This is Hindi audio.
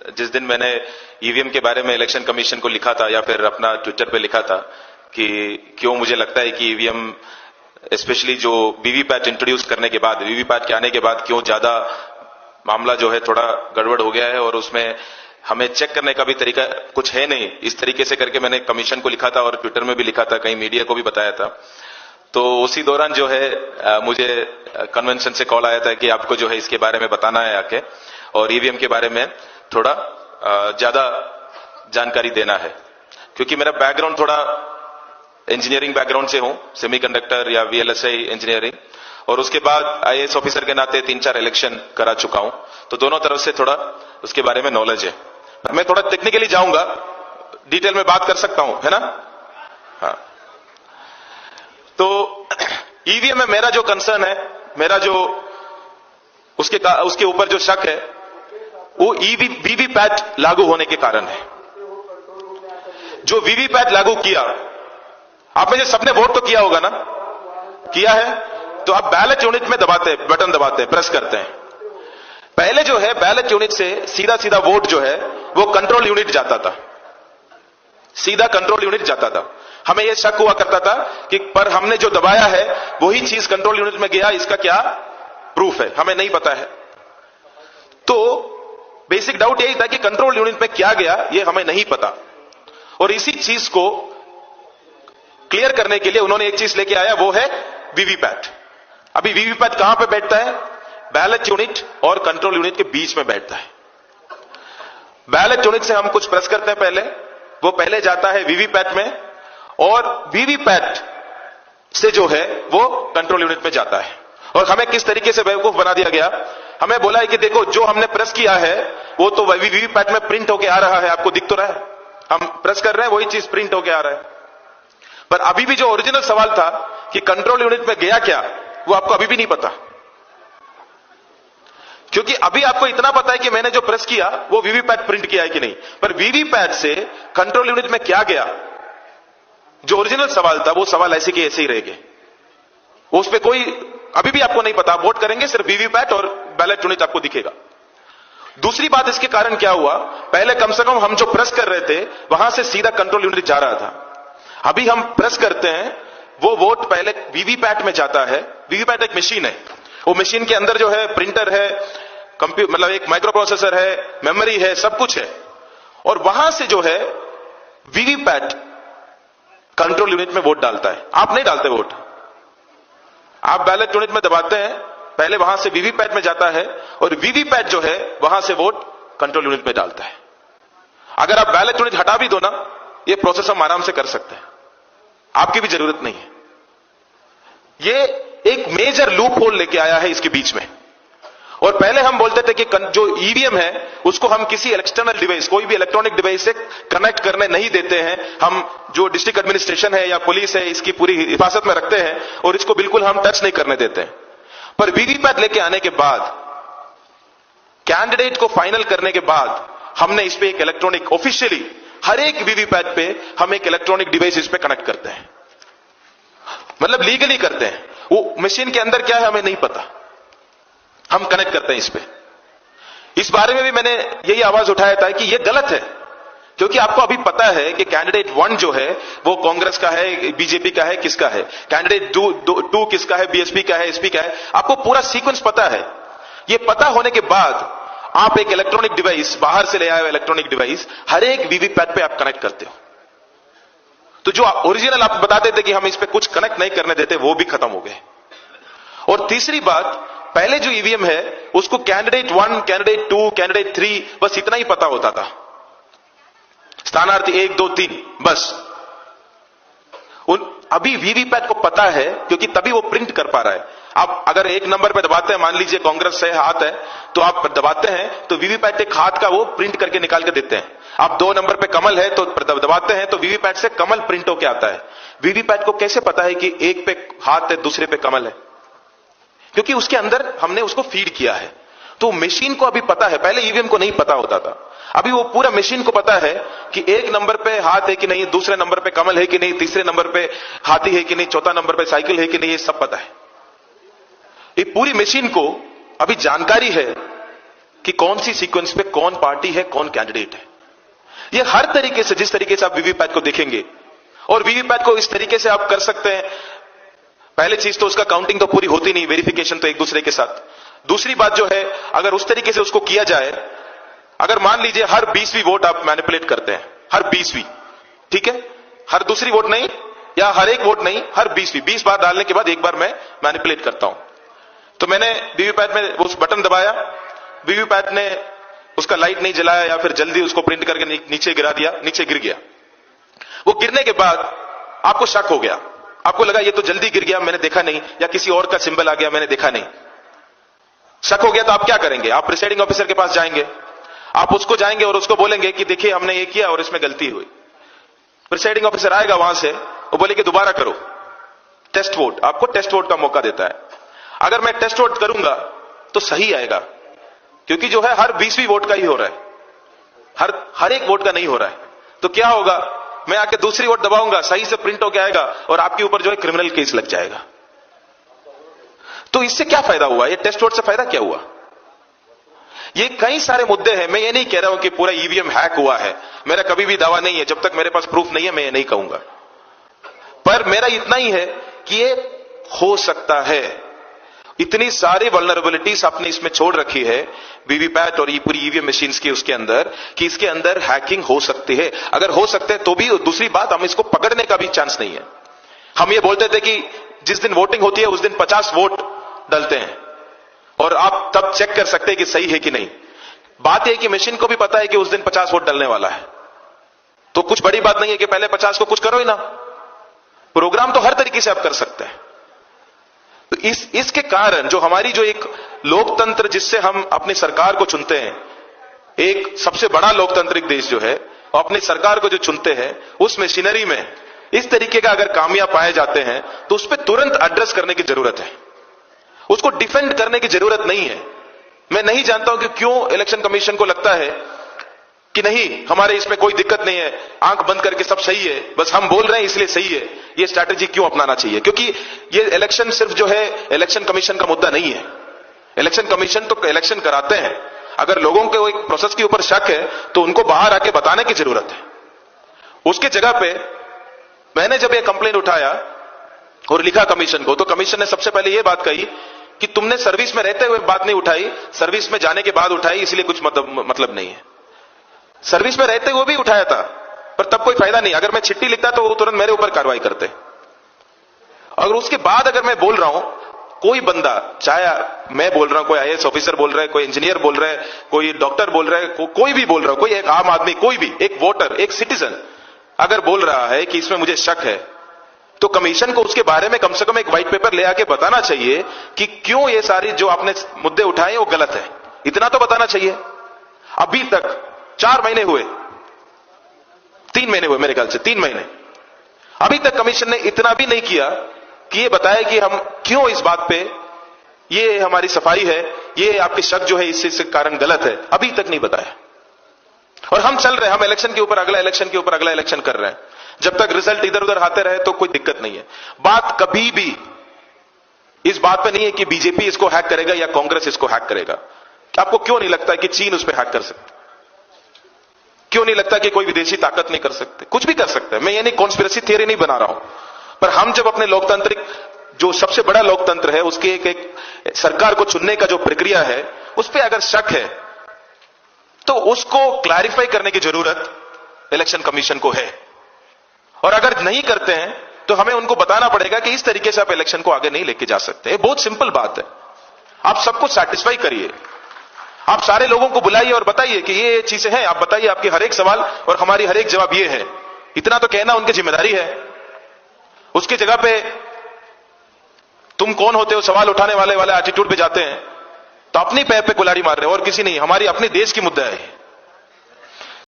जिस दिन मैंने ईवीएम के बारे में इलेक्शन कमीशन को लिखा था या फिर अपना ट्विटर पे लिखा था कि क्यों मुझे लगता है कि ईवीएम स्पेशली जो वीवीपैट इंट्रोड्यूस करने के बाद, वीवीपैट के आने के बाद क्यों ज्यादा मामला जो है थोड़ा गड़बड़ हो गया है और उसमें हमें चेक करने का भी तरीका कुछ है नहीं, इस तरीके से करके मैंने कमीशन को लिखा था और ट्विटर में भी लिखा था, कहीं मीडिया को भी बताया था। तो उसी दौरान जो है मुझे कन्वेंशन से कॉल आया था कि आपको जो है इसके बारे में बताना है आके और ईवीएम के बारे में थोड़ा ज्यादा जानकारी देना है, क्योंकि मेरा बैकग्राउंड थोड़ा इंजीनियरिंग बैकग्राउंड से हूं, सेमीकंडक्टर या वीएलएसआई इंजीनियरिंग, और उसके बाद आईएएस ऑफिसर के नाते 3-4 इलेक्शन करा चुका हूं, तो दोनों तरफ से थोड़ा उसके बारे में नॉलेज है। मैं थोड़ा टेक्निकली जाऊंगा, डिटेल में बात कर सकता हूं, है ना? हाँ। तो ईवीएम में मेरा जो कंसर्न है, मेरा जो उसके ऊपर जो शक है, वो वीवीपैट लागू होने के कारण है। जो वीवीपैट लागू किया, आप में से सबने वोट तो किया होगा ना? किया है? तो आप बैलेट यूनिट में दबाते हैं, बटन दबाते हैं, प्रेस करते हैं। पहले जो है बैलेट यूनिट से सीधा सीधा वोट जो है वो कंट्रोल यूनिट जाता था, सीधा कंट्रोल यूनिट जाता था। हमें यह शक हुआ करता था कि पर हमने जो दबाया है वही चीज कंट्रोल यूनिट में गया, इसका क्या प्रूफ है, हमें नहीं पता है। तो बेसिक डाउट यही था कि कंट्रोल यूनिट में क्या गया ये हमें नहीं पता, और इसी चीज को क्लियर करने के लिए उन्होंने एक चीज लेके आया, वो है वीवीपैट। अभी वीवीपैट कहां पे बैठता है? बैलेट यूनिट और कंट्रोल यूनिट के बीच में बैठता है। बैलेट यूनिट से हम कुछ प्रेस करते हैं पहले, वो पहले जाता है वीवीपैट में, और वीवीपैट से जो है वो कंट्रोल यूनिट में जाता है। और हमें किस तरीके से बेवकूफ बना दिया गया, हमें बोला है कि देखो जो हमने प्रेस किया है वो तो वीवीपैट में प्रिंट होके आ रहा है, आपको दिख तो रहा है, हम प्रेस कर रहे हैं वही चीज प्रिंट होके आ रहा है। पर अभी भी जो ओरिजिनल सवाल था कि कंट्रोल यूनिट में गया क्या, वो आपको अभी भी नहीं पता, क्योंकि अभी आपको इतना पता है कि मैंने जो प्रेस किया वो वीवीपैट प्रिंट किया है कि नहीं, पर वीवीपैट से कंट्रोल यूनिट में क्या गया, जो ओरिजिनल सवाल था वो सवाल ऐसे के ऐसे ही रह गए, उस पर कोई अभी भी आपको नहीं पता। वोट करेंगे सिर्फ वीवीपैट और बैलेट यूनिट आपको दिखेगा। दूसरी बात इसके कारण क्या हुआ, पहले कम से कम हम जो प्रेस कर रहे थे वहां से सीधा कंट्रोल यूनिट जा रहा था, अभी हम प्रेस करते हैं वो वोट पहले वीवीपैट में जाता है। वीवीपैट एक मशीन है, वो मशीन के अंदर जो है प्रिंटर है, कंप्यूटर मतलब एक माइक्रो प्रोसेसर है, मेमोरी है, सब कुछ है, और वहां से जो है वीवीपैट कंट्रोल यूनिट में वोट डालता है। आप नहीं डालते वोट, आप बैलेट यूनिट में दबाते हैं, पहले वहां से वीवीपैट में जाता है और वीवीपैट जो है वहां से वोट कंट्रोल यूनिट में डालता है। अगर आप बैलेट यूनिट हटा भी दो ना, ये प्रोसेस हम आराम से कर सकते हैं, आपकी भी जरूरत नहीं है। ये एक मेजर लूप होल लेके आया है इसके बीच में। और पहले हम बोलते थे कि जो ईवीएम है उसको हम किसी एक्सटर्नल डिवाइस, कोई भी इलेक्ट्रॉनिक डिवाइस से कनेक्ट करने नहीं देते हैं, हम जो डिस्ट्रिक्ट एडमिनिस्ट्रेशन है या पुलिस है इसकी पूरी हिफाजत में रखते हैं और इसको बिल्कुल हम टच नहीं करने देते हैं। पर वीवीपैट लेके आने के बाद, कैंडिडेट को फाइनल करने के बाद, हमने इस पे एक इलेक्ट्रॉनिक, ऑफिशियली हर एक वीवीपैट पे हम एक इलेक्ट्रॉनिक डिवाइस इस पे कनेक्ट करते हैं, मतलब लीगली करते हैं। वो मशीन के अंदर क्या है हमें नहीं पता, हम कनेक्ट करते हैं इस पे। इस बारे में भी मैंने यही आवाज उठाया था कि यह गलत है, क्योंकि आपको अभी पता है कि कैंडिडेट 1 जो है वो कांग्रेस का है, बीजेपी का है, किसका है, कैंडिडेट 2 किसका है, बीएसपी का है, एसपी का है, आपको पूरा सीक्वेंस पता है। ये पता होने के बाद आप एक इलेक्ट्रॉनिक डिवाइस, बाहर से ले आए इलेक्ट्रॉनिक डिवाइस, हर एक वीवीपैट पे आप कनेक्ट करते हो। तो जो ओरिजिनल आप बताते थे कि हम इस पे कुछ कनेक्ट नहीं करने देते, वो भी खत्म हो गए। और तीसरी बात, पहले जो ईवीएम है उसको कैंडिडेट 1, कैंडिडेट 2, कैंडिडेट 3 बस इतना ही पता होता था, स्थानार्थी 1, 2, 3 बस। अभी वीवीपैट को पता है, क्योंकि तभी वो प्रिंट कर पा रहा है। आप अगर 1 नंबर पे दबाते हैं, मान लीजिए कांग्रेस से हाथ है तो आप दबाते हैं तो वीवीपैट एक हाथ का वो प्रिंट करके निकाल के देते हैं। आप 2 नंबर पे कमल है तो दबाते हैं तो वीवीपैट से कमल प्रिंट होके आता है। वीवीपैट को कैसे पता है कि एक पे हाथ है दूसरे पे कमल है? क्योंकि उसके अंदर हमने उसको फीड किया है। तो मशीन को अभी पता है, पहले ईवीएम को नहीं पता होता था, अभी वो पूरा मशीन को पता है कि 1 नंबर पे हाथ है कि नहीं, दूसरे नंबर पे कमल है कि नहीं, तीसरे नंबर पे हाथी है कि नहीं, चौथा नंबर पे साइकिल है कि नहीं, ये सब पता है। ये पूरी मशीन को अभी जानकारी है कि कौन सी सीक्वेंस पे कौन पार्टी है, कौन कैंडिडेट है। ये हर तरीके से, जिस तरीके से आप वीवीपैट को देखेंगे, और वीवीपैट को इस तरीके से आप कर सकते हैं। पहले चीज तो उसका काउंटिंग तो पूरी होती नहीं, वेरिफिकेशन तो एक दूसरे के साथ। दूसरी बात जो है, अगर उस तरीके से उसको किया जाए, अगर मान लीजिए हर 20वीं वोट आप मैनिपुलेट करते हैं, हर 20वीं, ठीक है, हर दूसरी वोट नहीं या हर एक वोट नहीं, हर 20वीं, 20 बार डालने के बाद एक बार मैं मैनिपुलेट करता हूं। तो मैंने वीवीपैट में उस बटन दबाया, वीवीपैट ने उसका लाइट नहीं जलाया या फिर जल्दी उसको प्रिंट करके नीचे गिरा दिया, नीचे गिर गया। वो गिरने के बाद आपको शक हो गया, आपको लगा ये तो जल्दी गिर गया, मैंने देखा नहीं, या किसी और का सिंबल आ गया, मैंने देखा नहीं। शक हो गया तो आप क्या करेंगे? आप प्रिसाइडिंग ऑफिसर के पास जाएंगे, आप उसको जाएंगे और उसको बोलेंगे कि देखिए हमने ये किया और इसमें गलती हुई। प्रिसाइडिंग ऑफिसर आएगा वहां से, वो बोलेगा दोबारा करो, टेस्ट वोट, आपको टेस्ट वोट का मौका देता है। अगर मैं टेस्ट वोट करूंगा तो सही आएगा, क्योंकि जो है हर 20वीं वोट का ही हो रहा है, हर एक वोट का नहीं हो रहा है। तो क्या होगा, मैं आके दूसरी वोट दबाऊंगा, सही से प्रिंट होके आएगा और आपके ऊपर जो है क्रिमिनल केस लग जाएगा। तो इससे क्या फायदा हुआ? ये टेस्ट वोट से फायदा क्या हुआ? ये कई सारे मुद्दे हैं। मैं ये नहीं कह रहा हूं कि पूरा ईवीएम हैक हुआ है, मेरा कभी भी दावा नहीं है, जब तक मेरे पास प्रूफ नहीं है मैं ये नहीं कहूंगा। पर मेरा इतना ही है कि ये हो सकता है। इतनी सारी वल्नरेबिलिटीज आपने इसमें छोड़ रखी है वीवीपैट और ये पूरी ईवीएम मशीन्स की उसके अंदर, कि इसके अंदर हैकिंग हो सकती है। अगर हो सकते हैं तो भी दूसरी बात, हम इसको पकड़ने का भी चांस नहीं है। हम ये बोलते थे कि जिस दिन वोटिंग होती है उस दिन 50 वोट डलते हैं और आप तब चेक कर सकते हैं कि सही है कि नहीं। बात यह कि मशीन को भी पता है कि उस दिन 50 वोट डलने वाला है, तो कुछ बड़ी बात नहीं है कि पहले 50 को कुछ करो ही ना। प्रोग्राम तो हर तरीके से आप कर सकते हैं। तो इसके कारण जो हमारी जो एक लोकतंत्र जिससे हम अपनी सरकार को चुनते हैं, एक सबसे बड़ा लोकतांत्रिक देश जो है, अपनी सरकार को जो चुनते हैं, उस मशीनरी में इस तरीके का अगर कामयाब पाए जाते हैं तो उस पर तुरंत एड्रेस करने की जरूरत है, उसको डिफेंड करने की जरूरत नहीं है। मैं नहीं जानता हूं कि क्यों इलेक्शन कमीशन को लगता है कि नहीं हमारे इसमें कोई दिक्कत नहीं है, आंख बंद करके सब सही है, बस हम बोल रहे हैं इसलिए सही है। ये स्ट्रैटेजी क्यों अपनाना चाहिए? क्योंकि ये इलेक्शन सिर्फ जो है इलेक्शन कमीशन का मुद्दा नहीं है। इलेक्शन कमीशन तो इलेक्शन कराते हैं। अगर लोगों के एक प्रोसेस के ऊपर शक है तो उनको बाहर आके बताने की जरूरत है। उसके जगह पे मैंने जब ये कंप्लेंट उठाया और लिखा कमीशन को, तो कमीशन ने सबसे पहले ये बात कही कि तुमने सर्विस में रहते हुए बात नहीं उठाई, सर्विस में जाने के बाद उठाई, इसलिए कुछ मतलब नहीं है। सर्विस में रहते हुए भी उठाया था, पर तब कोई फायदा नहीं। अगर मैं चिट्ठी लिखता तो वो तुरंत मेरे ऊपर कार्रवाई करते। अगर उसके बाद अगर मैं बोल रहा हूं, कोई बंदा, चाहे मैं बोल रहा हूं, कोई आईएएस ऑफिसर बोल रहा है, कोई इंजीनियर बोल रहा है, कोई डॉक्टर बोल रहा है, कोई भी बोल रहा है, कोई एक आम आदमी, कोई भी एक वोटर, एक सिटीजन अगर बोल रहा है कि इसमें मुझे शक है, तो कमीशन को उसके बारे में कम से कम एक व्हाइट पेपर ले आके बताना चाहिए कि क्यों ये सारी जो आपने मुद्दे उठाए वो गलत है। इतना तो बताना चाहिए। अभी तक 4 महीने हुए, 3 महीने हुए मेरे ख्याल से, 3 महीने, अभी तक कमीशन ने इतना भी नहीं किया कि ये बताया कि हम क्यों इस बात पे, ये हमारी सफाई है, ये आपके शक जो है इससे कारण गलत है, अभी तक नहीं बताया। और हम चल रहे हैं, हम इलेक्शन के ऊपर अगला इलेक्शन के ऊपर अगला इलेक्शन कर रहे हैं। जब तक रिजल्ट इधर उधर आते रहे तो कोई दिक्कत नहीं है। बात कभी भी इस बात पे नहीं है कि बीजेपी इसको हैक करेगा या कांग्रेस इसको हैक करेगा। आपको क्यों नहीं लगता कि चीन उस पर हैक कर सकता? क्यों नहीं लगता कि कोई विदेशी ताकत नहीं कर सकते? कुछ भी कर सकते हैं। मैं ये नहीं कॉन्स्पिरेसी थियरी नहीं बना रहा हूं, पर हम जब अपने लोकतांत्रिक जो सबसे बड़ा लोकतंत्र है उसके एक सरकार को चुनने का जो प्रक्रिया है उस पर अगर शक है तो उसको क्लैरिफाई करने की जरूरत इलेक्शन कमीशन को है। और अगर नहीं करते हैं तो हमें उनको बताना पड़ेगा कि इस तरीके से आप इलेक्शन को आगे नहीं लेके जा सकते। बहुत सिंपल बात है। आप सबको सेटिस्फाई करिए, आप सारे लोगों को बुलाइए और बताइए कि ये चीजें हैं, आप बताइए आपके हर एक सवाल और हमारी हर एक जवाब ये है। इतना तो कहना उनकी जिम्मेदारी है। उसकी जगह पे तुम कौन होते हो सवाल उठाने वाले एटीट्यूड पे जाते हैं, तो अपनी पैर पे कुल्हाड़ी मार रहे हो और किसी नहीं। हमारी अपने देश की मुद्दा है।